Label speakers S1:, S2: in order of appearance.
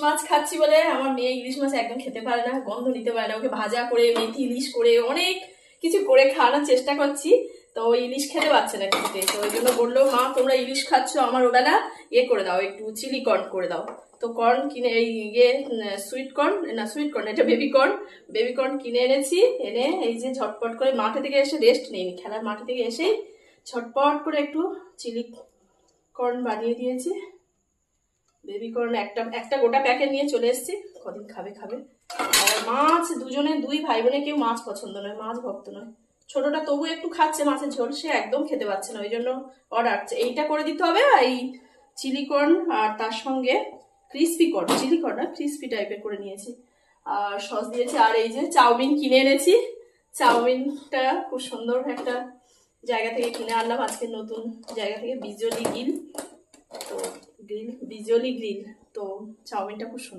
S1: মাছ খাচ্ছি বলে আমার মেয়ে ইলিশ মাছ একদম খেতে পারে না, গন্ধ নিতে পারে না। ওকে ভাজা করে, মেথি ইলিশ করে, অনেক কিছু করে খাওয়ানোর চেষ্টা করছি, তো ইলিশ খেতে পারছে না খেতে। তো ওই জন্য বললো, মা তোমরা ইলিশ খাচ্ছ, আমার ওবেলা করে দাও, একটু চিলি কর্ন করে দাও। তো কর্ন কিনে, এই সুইট কর্ন না, সুইট কর্ন এটা বেবি কর্ন কিনে এনেছি। এনে এই যে ঝটপট করে মাঠে থেকে এসে, রেস্ট নেইনি, খেলার মাঠে থেকে এসেই ঝটপট করে একটু চিলি কর্ন বানিয়ে দিয়েছি। বেবি কর্ন একটা গোটা প্যাকেট নিয়ে চলে এসেছি। কদিন খাবে। আর মাছ, দুই ভাই বোনে কেউ মাছ পছন্দ নয়, মাছ ভক্ত নয়। ছোটটা তবু একটু খাচ্ছে মাছের ঝোল, সে একদম খেতে পাচ্ছে না, ওই জন্য অর্ডার এইটা করে দিতে হবে। এই চিলি কর্ন আর তার সঙ্গে ক্রিস্পি কর্ন, চিলি কর্ন না, ক্রিস্পি টাইপের করে নিয়েছি, আর সস দিয়েছি। আর এই যে চাউমিন কিনে এনেছি, চাউমিনটা খুব সুন্দর একটা জায়গা থেকে কিনে আনলাম আজকে, নতুন জায়গা থেকে, বিজলি গ্রিল। তো বিজলি গ্রিল, তো চাউমিনটা খুব সুন্দর।